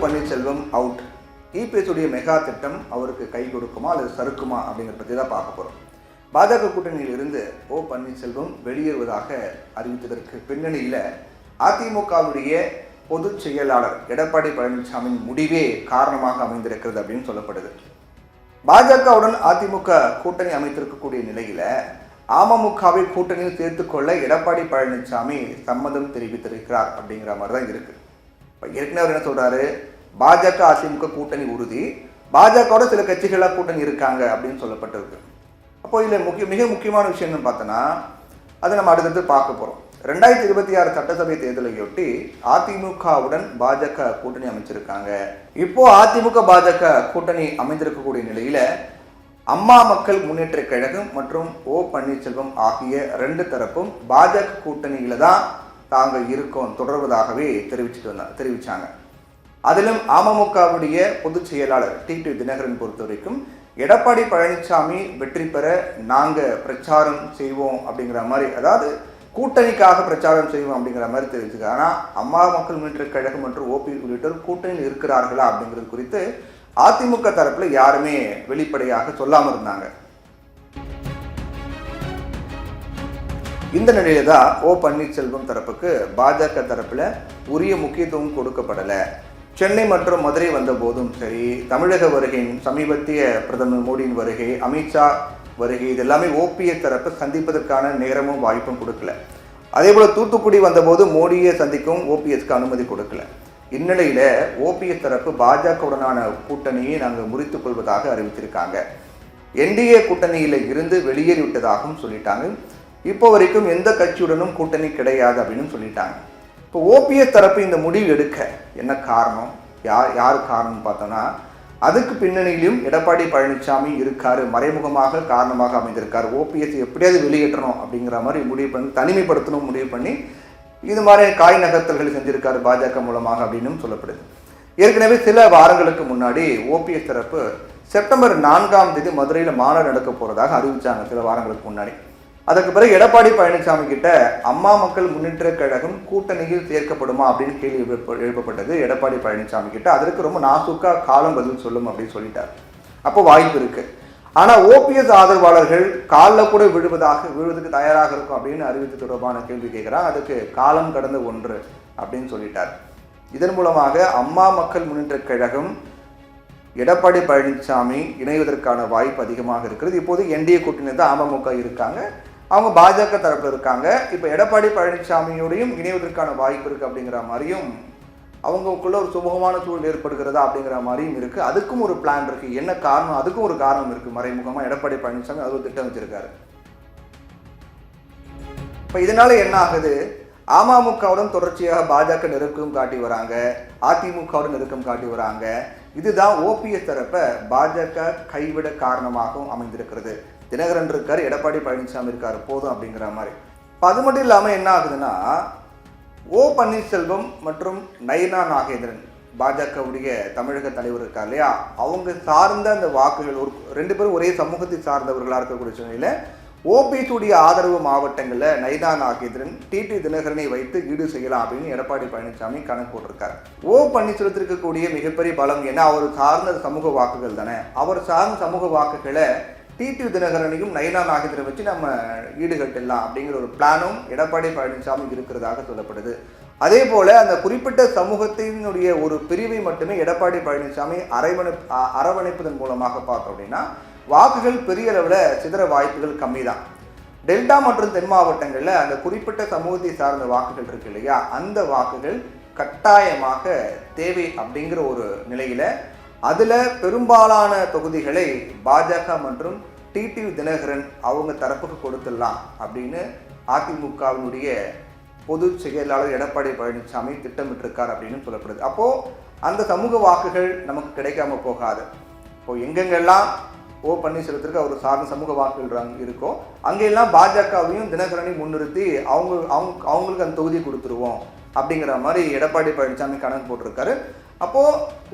Panneerselvam out. EPS mega திட்டம் அவருக்கு கை கொடுக்குமா அல்லது சறுக்குமா அப்படிங்கிறத பற்றி தான் பார்க்க போகிறோம். பாஜக கூட்டணியில் இருந்து பன்னீர்செல்வம் வெளியேறுவதாக அறிவித்ததற்கு பின்னணியில் அதிமுகவுடைய பொதுச் செயலாளர் எடப்பாடி பழனிசாமியின் முடிவே காரணமாக அமைந்திருக்கிறது அப்படின்னு சொல்லப்படுது. பாஜகவுடன் அதிமுக கூட்டணி அமைத்திருக்கக்கூடிய நிலையில அமமுகவை கூட்டணியில் சேர்த்துக்கொள்ள எடப்பாடி பழனிசாமி சம்மதம் தெரிவித்திருக்கிறார் அப்படிங்கிற மாதிரி தான் இருக்கு. ஏற்கனவே அவர் என்ன சொல்றாரு, பாஜக அதிமுக கூட்டணி உறுதி, பாஜகவோட சில கட்சிகளாக கூட்டணி இருக்காங்க அப்படின்னு சொல்லப்பட்டிருக்கு. அப்போ இதில் மிக முக்கியமான விஷயம் என்னன்னு பார்த்தோன்னா, அதை நம்ம அடுத்தது பார்க்க போகிறோம். 2026 சட்டசபை தேர்தலையொட்டி அதிமுகவுடன் பாஜக கூட்டணி அமைச்சிருக்காங்க. இப்போ அதிமுக பாஜக கூட்டணி அமைந்திருக்கக்கூடிய நிலையில அம்மா மக்கள் முன்னேற்ற கழகம் மற்றும் பன்னீர்செல்வம் ஆகிய 2 தரப்பும் பாஜக கூட்டணியில தான் தாங்க இருக்கோம் தொடர்வதாகவே தெரிவிச்சாங்க. அதிலும் அமமுகவுடைய பொதுச் செயலாளர் டிடி தினகரன் பொறுத்த வரைக்கும் எடப்பாடி பழனிசாமி வெற்றி பெற நாங்க பிரச்சாரம் செய்வோம் அப்படிங்கிற மாதிரி, அதாவது கூட்டணிக்காக பிரச்சாரம் செய்வோம் அப்படிங்கிற மாதிரி தெரிவிச்சுக்க. ஆனால் அம்மா மக்கள் முன்னேற்ற கழகம் மற்றும் ஓபி உள்ளிட்டோர் கூட்டணியில் இருக்கிறார்களா அப்படிங்கிறது குறித்து அதிமுக தரப்பில் யாருமே வெளிப்படையாக சொல்லாமல் இருந்தாங்க. இந்த நிலையில தான் பன்னீர்செல்வம் தரப்புக்கு பாஜக தரப்பில் உரிய முக்கியத்துவம் கொடுக்கப்படலை. சென்னை மற்றும் மதுரை வந்த போதும் சரி, தமிழக வருகையின் சமீபத்திய பிரதமர் மோடியின் வருகை, அமித்ஷா வருகை, இது எல்லாமே ஓபிஎஸ் தரப்பை சந்திப்பதற்கான நேரமும் வாய்ப்பும் கொடுக்கல. அதே போல தூத்துக்குடி வந்தபோது மோடியை சந்திக்கும் ஓபிஎஸ்க்கு அனுமதி கொடுக்கல. இந்நிலையில ஓபிஎஸ் தரப்பு பாஜகவுடனான கூட்டணியை நாங்கள் முறித்துக் கொள்வதாக அறிவித்திருக்காங்க. என்டிஏ கூட்டணியில இருந்து வெளியேறிவிட்டதாகவும் சொல்லிட்டாங்க. இப்போ வரைக்கும் எந்த கட்சியுடனும் கூட்டணி கிடையாது அப்படின்னு சொல்லிட்டாங்க. இப்போ ஓபிஎஸ் தரப்பு இந்த முடிவு எடுக்க என்ன காரணம், யார் காரணம்னு பார்த்தோம்னா, அதுக்கு பின்னணியிலும் எடப்பாடி பழனிசாமி இருக்காரு, மறைமுகமாக காரணமாக அமைந்திருக்காரு. ஓபிஎஸ் எப்படியாவது வெளியேற்றணும் அப்படிங்கிற மாதிரி முடிவு பண்ணி, தனிமைப்படுத்தணும் முடிவு பண்ணி இது மாதிரி காய் நகர்த்தல்கள் செஞ்சிருக்காரு பாஜக மூலமாக அப்படின்னு சொல்லப்படுது. ஏற்கனவே சில வாரங்களுக்கு முன்னாடி ஓபிஎஸ் தரப்பு செப்டம்பர் 4ஆம் தேதி மதுரையில் மாநாடு நடக்க போறதாக அறிவிச்சாங்க சில வாரங்களுக்கு முன்னாடி. அதற்கு பிறகு எடப்பாடி பழனிசாமி கிட்ட அம்மா மக்கள் முன்னேற்ற கழகம் கூட்டணியில் சேர்க்கப்படுமா அப்படின்னு கேள்வி எழுப்பப்பட்டது எடப்பாடி பழனிசாமி கிட்ட. அதற்கு ரொம்ப நாசுக்கா காலம் பதில் சொல்லும் அப்படின்னு சொல்லிட்டார். அப்போ வாய்ப்பு இருக்கு. ஆனா ஓபிஎஸ் ஆதரவாளர்கள் காலில் கூட விழுவதற்கு தயாராக இருக்கும் அப்படின்னு அறிவித்து தொடர்பான கேள்வி கேட்கிறாங்க. அதுக்கு காலம் கடந்த ஒன்று அப்படின்னு சொல்லிட்டார். இதன் மூலமாக அம்மா மக்கள் முன்னேற்ற கழகம் எடப்பாடி பழனிசாமி இணைவதற்கான வாய்ப்பு அதிகமாக இருக்கிறது. இப்போது என்டிஏ கூட்டணி தான் அமமுக இருக்காங்க, அவங்க பாஜக தரப்பில் இருக்காங்க. இப்போ எடப்பாடி பழனிசாமியோடையும் இணைவதற்கான வாய்ப்பு இருக்குது அப்படிங்கிற மாதிரியும், அவங்களுக்குள்ள ஒரு சுமூகமான சூழல் ஏற்படுகிறதா அப்படிங்கிற மாதிரியும் இருக்குது. அதுக்கும் ஒரு பிளான் இருக்குது. என்ன காரணம், அதுக்கும் ஒரு காரணம் இருக்குது. மறைமுகமாக எடப்பாடி பழனிசாமி அது ஒரு திட்டம் வச்சிருக்காரு. இப்போ இதனால என்ன ஆகுது, அமமுகவுடன் தொடர்ச்சியாக பாஜக நெருக்கம் காட்டி வராங்க, அதிமுகவுடன் நெருக்கம் காட்டி வராங்க. இதுதான் ஓபிஎஸ் தரப்பை பாஜக கைவிட காரணமாகவும் அமைந்திருக்கிறது. தினகரன் இருக்காரு, எடப்பாடி பழனிசாமி இருக்காரு, போதும் அப்படிங்கிற மாதிரி. அது மட்டும் இல்லாமல் என்ன ஆகுதுன்னா, பன்னீர்செல்வம் மற்றும் நயினா நாகேந்திரன் பாஜகவுடைய தமிழக தலைவர் இருக்கார் இல்லையா, அவங்க சார்ந்த அந்த வாக்குகள் ஒரு 2 பேரும் ஒரே சமூகத்தை சார்ந்தவர்களாக இருக்கக்கூடிய சூழ்நிலையில ஓபிஎஸ் ஆதரவு மாவட்டங்களில் நயினா நாகேந்திரன் டிடி தினகரனை வைத்து ஈடு செய்யலாம் அப்படின்னு எடப்பாடி பழனிசாமி கணக்கு போட்டிருக்கார். பன்னீர்செல்வத்திற்கு இருக்கக்கூடிய மிகப்பெரிய பலம் ஏன்னா அவர் சார்ந்த சமூக வாக்குகள் தானே. அவர் சார்ந்த சமூக வாக்குகளை டிடி தினகரனையும் நயினா நாகேந்திரன் வச்சு நம்ம ஈடுகட்டலாம் அப்படிங்கிற ஒரு பிளானும் எடப்பாடி பழனிசாமி இருக்கிறதாக சொல்லப்படுது. அதே போல அந்த குறிப்பிட்ட சமூகத்தினுடைய ஒரு பிரிவை மட்டுமே எடப்பாடி பழனிசாமி அரவணைப்பதன் மூலமாக பார்த்தோம் அப்படின்னா வாக்குகள் பெரிய அளவில் சிதற வாய்ப்புகள் கம்மி தான். டெல்டா மற்றும் தென் மாவட்டங்களில் அந்த குறிப்பிட்ட சமூகத்தை சார்ந்த வாக்குகள் இருக்கு இல்லையா, அந்த வாக்குகள் கட்டாயமாக தேவை அப்படிங்கிற ஒரு நிலையில அதுல பெரும்பாலான தொகுதிகளை பாஜக மற்றும் டிடி தினகரன் அவங்க தரப்புக்கு கொடுத்துடலாம் அப்படின்னு அதிமுகவினுடைய பொதுச் செயலாளர் எடப்பாடி பழனிசாமி திட்டமிட்டிருக்கார் அப்படின்னு சொல்லப்படுது. அப்போ அந்த சமூக வாக்குகள் நமக்கு கிடைக்காம போகாது. இப்போ எங்கெங்கெல்லாம் பன்னீர்செல்வத்திற்கு அவர் சார்ந்த சமூக வாக்குகள் இருக்கோ அங்கெல்லாம் பாஜகவையும் தினகரனையும் முன்னிறுத்தி அவங்களுக்கு அந்த தொகுதி கொடுத்துருவோம் அப்படிங்கிற மாதிரி எடப்பாடி பழனிசாமி கணக்கு போட்டிருக்காரு. அப்போ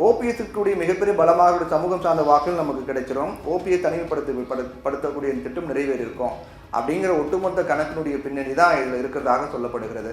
ஓபிஎஸ்க்கு மிகப்பெரிய பலமாக சமூகம் சார்ந்த வாக்குகள் நமக்கு கிடைச்சிரும், ஓபிஎஸ் தனிமைப்படுத்தக்கூடிய திட்டம் நிறைவேறி இருக்கும் அப்படிங்கிற ஒட்டுமொத்த கணக்கினுடைய பின்னணி தான் இதில் இருக்கிறதாக சொல்லப்படுகிறது.